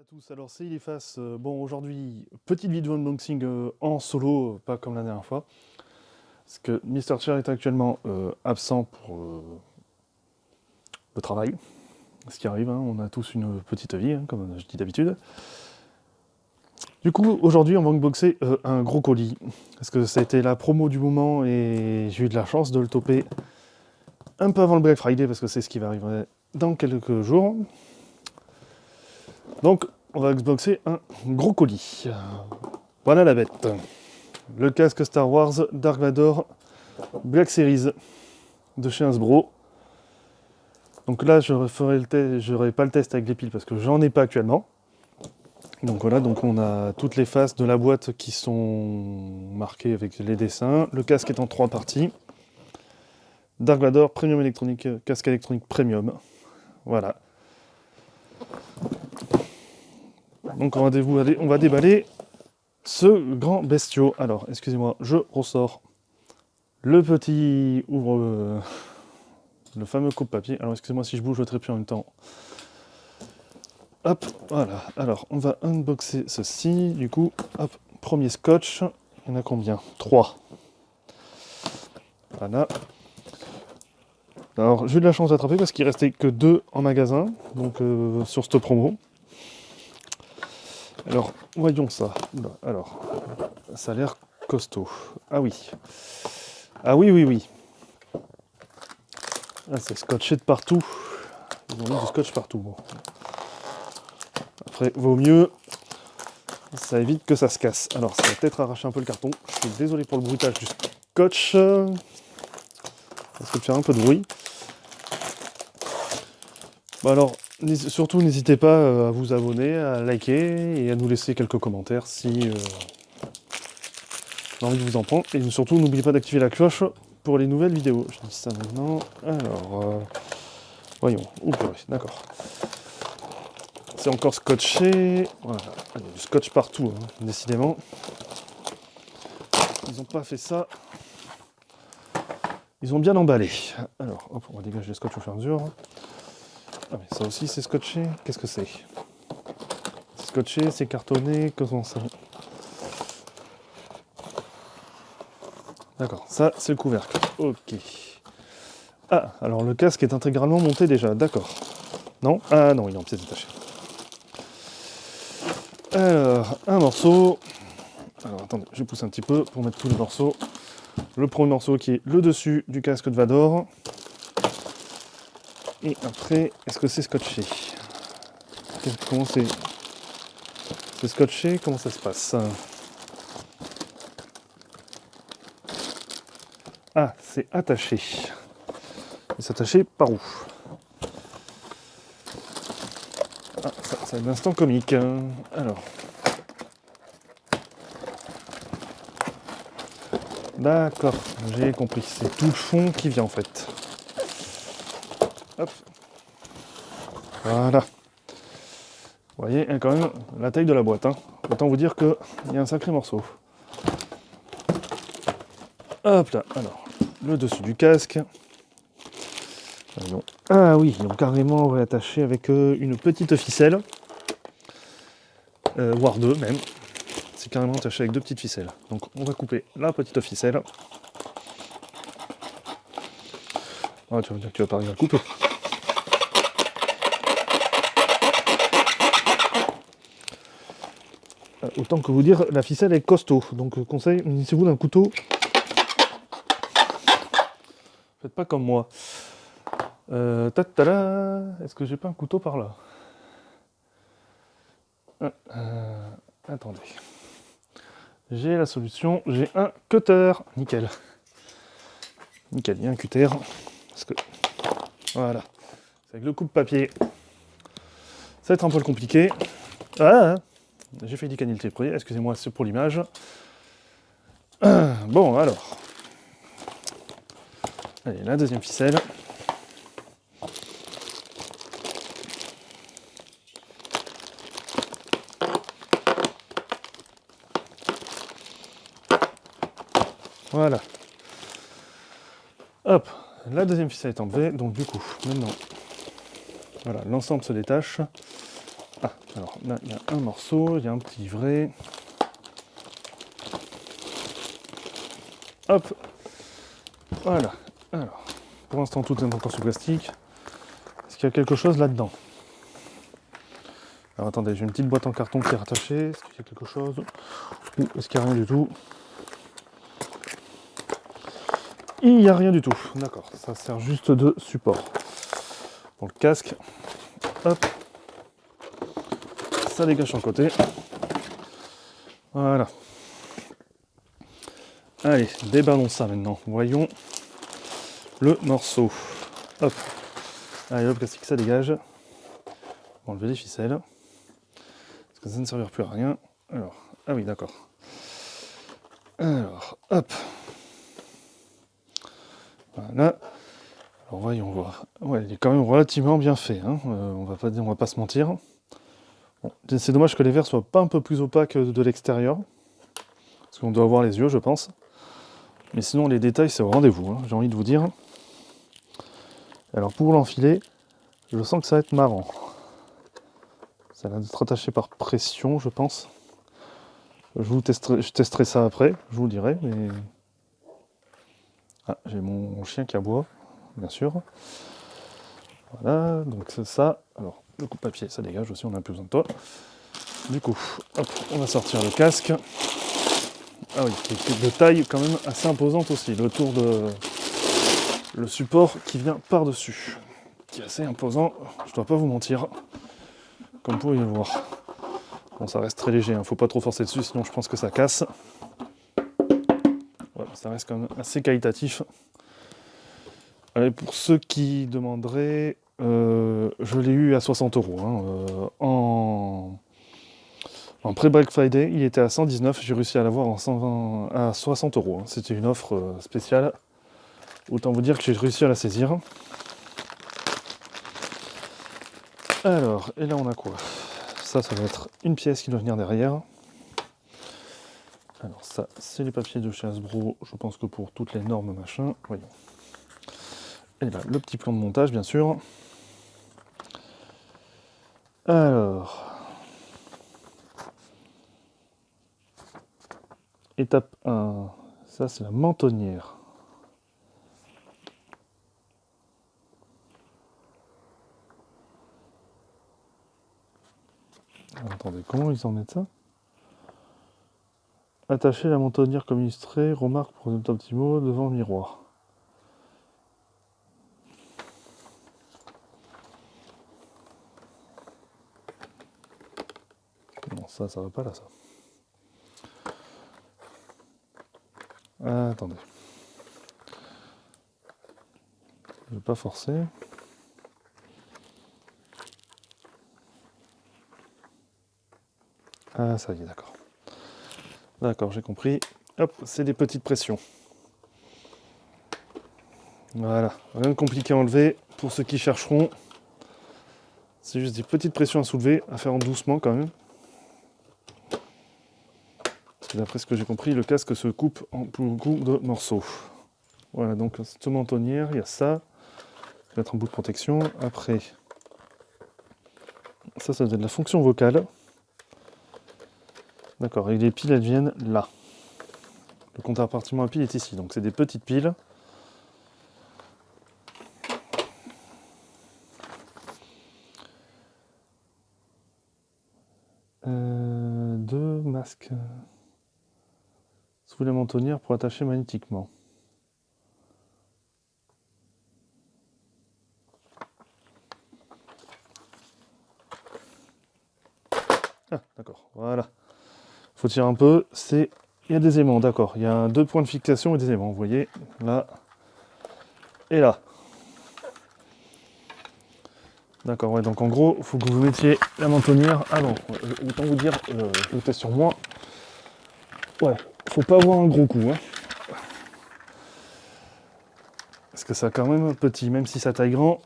tous, alors c'est Iliphas. Bon, aujourd'hui, petite vidéo unboxing en solo, pas comme la dernière fois. Parce que Mister Chair est actuellement absent pour le travail. Ce qui arrive, hein, on a tous une petite vie, hein, comme je dis d'habitude. Du coup, aujourd'hui, on va unboxer un gros colis. Parce que ça a été la promo du moment et j'ai eu de la chance de le toper un peu avant le Black Friday, parce que c'est ce qui va arriver dans quelques jours. Donc, on va unboxer un gros colis. Voilà la bête. Le casque Star Wars Dark Vador Black Series de chez Hasbro. Donc là, je ferai pas le test avec les piles parce que j'en ai pas actuellement. Donc voilà, donc on a toutes les faces de la boîte qui sont marquées avec les dessins. Le casque est en 3 parties. Dark Vador Premium électronique, casque électronique Premium. Voilà. Donc on va déballer ce grand bestiau. Alors, excusez-moi, je ressors le petit ouvre... le fameux coupe-papier. Alors, excusez-moi si je bouge le trépied en même temps. Hop, voilà. Alors, on va unboxer ceci. Du coup, hop, premier scotch. Il y en a combien? 3. Voilà. Alors, j'ai eu de la chance d'attraper parce qu'il restait que 2 en magasin. Donc, sur cette promo. Alors, voyons ça. Alors, ça a l'air costaud. Ah oui. Ah oui, oui, oui. Ah, c'est scotché de partout. Ils ont mis du scotch partout. Bon. Après, vaut mieux. Ça évite que ça se casse. Alors, ça va peut-être arracher un peu le carton. Je suis désolé pour le bruitage du scotch. Ça peut faire un peu de bruit. Bon alors, surtout, n'hésitez pas à vous abonner, à liker et à nous laisser quelques commentaires si on a envie de vous en prendre. Et surtout, n'oubliez pas d'activer la cloche pour les nouvelles vidéos. Je dis ça maintenant. Alors, voyons. Ouh, d'accord. C'est encore scotché. Voilà. Il y a du scotch partout, hein, décidément. Ils n'ont pas fait ça. Ils ont bien emballé. Alors, hop, on va dégager le scotch au fur et à mesure. Ah, mais ça aussi, c'est scotché. Qu'est-ce que c'est? C'est scotché, c'est cartonné, comment ça? D'accord, ça, c'est le couvercle. Ok. Ah, alors le casque est intégralement monté déjà, d'accord. Non? Ah non, il est en pièces détachées. Alors, un morceau. Alors, attendez, je pousse un petit peu pour mettre tous les morceaux. Le premier morceau qui est le dessus du casque de Vador. Et après, est-ce que c'est scotché? Comment c'est? C'est scotché? Comment ça se passe? Ah, c'est attaché. Et s'attacher par où? Ah, ça va être l'instant comique. Alors. D'accord, j'ai compris. C'est tout le fond qui vient en fait. Hop. Voilà. Vous voyez, quand même, la taille de la boîte. Hein. Autant vous dire qu'il y a un sacré morceau. Hop là, alors, le dessus du casque. Ah oui, ils ont carrément réattaché avec une petite ficelle. Voire 2 même. C'est carrément attaché avec 2 petites ficelles. Donc on va couper la petite ficelle. Ah, tu vas me dire que tu vas pas arriver à couper. Autant que vous dire, la ficelle est costaud. Donc conseil, munissez-vous d'un couteau. Faites pas comme moi. Est-ce que j'ai pas un couteau par là? Attendez. J'ai la solution, j'ai un cutter. Nickel. Nickel, il y a un cutter. Parce que. Voilà. C'est avec le coupe-papier. Ça va être un peu compliqué. Ah, j'ai fait décanner le téléprojecteur, excusez-moi, c'est pour l'image. Bon, alors. Allez, la deuxième ficelle. Voilà. Hop, la deuxième ficelle est enlevée, donc du coup, maintenant, voilà, l'ensemble se détache. Ah, alors là, il y a un morceau, il y a un petit livret. Hop, voilà. Alors, pour l'instant, tout est encore sous plastique. Est-ce qu'il y a quelque chose là-dedans? Alors attendez, j'ai une petite boîte en carton qui est rattachée. Est-ce qu'il y a quelque chose? Ou est-ce qu'il n'y a rien du tout? Il n'y a rien du tout. D'accord, ça sert juste de support. Pour le casque, hop, ça dégage sur le côté. Voilà. Allez, déballons ça maintenant. Voyons le morceau. Hop. Allez, le plastique, ça dégage. On va enlever les ficelles. Parce que ça ne servira plus à rien. Alors, ah oui, d'accord. Alors, hop. Voilà. Alors, voyons voir. Ouais, il est quand même relativement bien fait. Hein. On va pas se mentir. Bon, c'est dommage que les verres soient pas un peu plus opaques de l'extérieur. Parce qu'on doit avoir les yeux, je pense. Mais sinon, les détails, c'est au rendez-vous, hein, j'ai envie de vous dire. Alors, pour l'enfiler, je sens que ça va être marrant. Ça va être attaché par pression, je pense. Je testerai ça après, je vous dirai. Mais... Ah, j'ai mon chien qui aboie, bien sûr. Voilà, donc c'est ça. Alors, le coupe-papier, ça dégage aussi, on n'a plus besoin de toi. Du coup, hop, on va sortir le casque. Ah oui, de taille quand même assez imposante aussi. Le tour de... Le support qui vient par-dessus, qui est assez imposant, je dois pas vous mentir, comme vous pouvez le voir. Bon, ça reste très léger, hein. Faut pas trop forcer dessus, sinon je pense que ça casse. Ouais, ça reste quand même assez qualitatif. Allez, pour ceux qui demanderaient, je l'ai eu à 60 €. Hein, en pré-Black Friday, il était à 119, j'ai réussi à l'avoir en 120, à 60 €. Hein. C'était une offre spéciale. Autant vous dire que j'ai réussi à la saisir. Alors, et là on a quoi? Ça va être une pièce qui doit venir derrière. Alors ça, c'est les papiers de chez Hasbro, je pense que pour toutes les normes machin, voyons. Et là, le petit plan de montage, bien sûr. Alors, étape 1, ça c'est la mentonnière. Alors, attendez, comment ils en mettent ça? Attacher la mentonnière comme illustré, remarque pour les optimaux devant le miroir. Non, ça va pas là, ça. Ah, attendez. Je vais pas forcer. Ah, ça y est, d'accord. D'accord, j'ai compris. Hop, c'est des petites pressions. Voilà, rien de compliqué à enlever. Pour ceux qui chercheront, c'est juste des petites pressions à soulever, à faire doucement quand même. Parce que d'après ce que j'ai compris, le casque se coupe en beaucoup de morceaux. Voilà, donc cette mentonnière, il y a ça. Ça va être un bout de protection. Après, ça doit être de la fonction vocale. D'accord, et les piles, elles viennent là. Le compartiment à piles est ici, donc c'est des petites piles. Deux masques sous la mentonnière pour attacher magnétiquement. Ah, d'accord, voilà. Faut tirer un peu, il y a des aimants, d'accord. Il y a 2 points de fixation et des aimants, vous voyez, là et là. D'accord, ouais, donc en gros, il faut que vous mettiez la mentonnière. Ah non, autant vous dire, je le teste sur moi. Ouais, faut pas avoir un gros coup, hein. Parce que ça quand même petit, même si ça taille grand.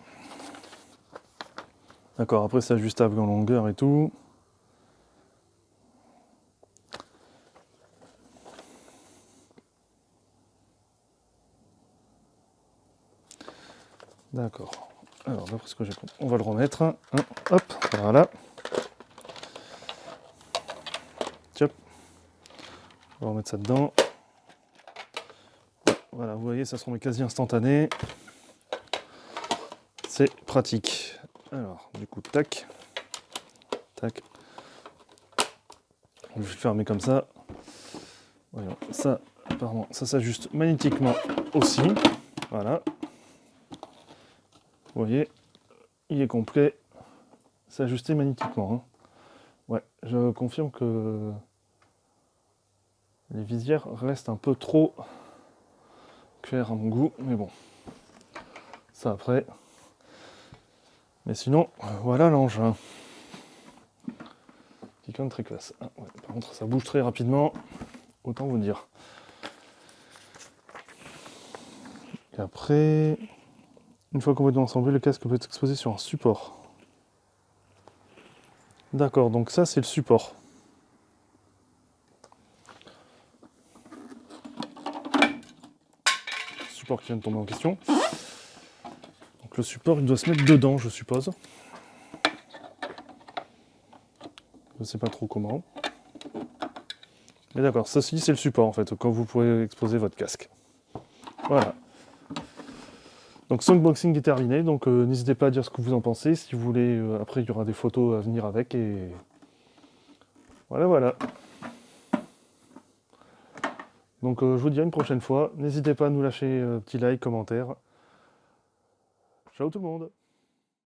D'accord, après c'est ajustable en longueur et tout. D'accord. Alors, d'après ce que j'ai compris, on va le remettre. Hop, voilà. On va remettre ça dedans. Voilà, vous voyez, ça se remet quasi instantané. C'est pratique. Alors, du coup, tac. Tac. Je vais le fermer comme ça. Voyons, ça, pardon, ça s'ajuste magnétiquement aussi. Voilà. Vous voyez, il est complet. C'est ajusté magnétiquement. Hein. Ouais, je confirme que les visières restent un peu trop claires à mon goût, mais bon, ça après. Mais sinon, voilà l'engin. Qui est quand même très classe. Ah, ouais, par contre, ça bouge très rapidement, autant vous dire. Et après, une fois complètement assemblé, le casque peut être exposé sur un support. D'accord, donc ça c'est le support. Support qui vient de tomber en question. Donc le support il doit se mettre dedans, je suppose. Je ne sais pas trop comment. Mais d'accord, ceci c'est le support en fait, quand vous pourrez exposer votre casque. Voilà. Donc ce unboxing est terminé, donc n'hésitez pas à dire ce que vous en pensez. Si vous voulez, après il y aura des photos à venir avec et voilà voilà. Donc je vous dis à une prochaine fois. N'hésitez pas à nous lâcher un petit like, commentaire. Ciao tout le monde.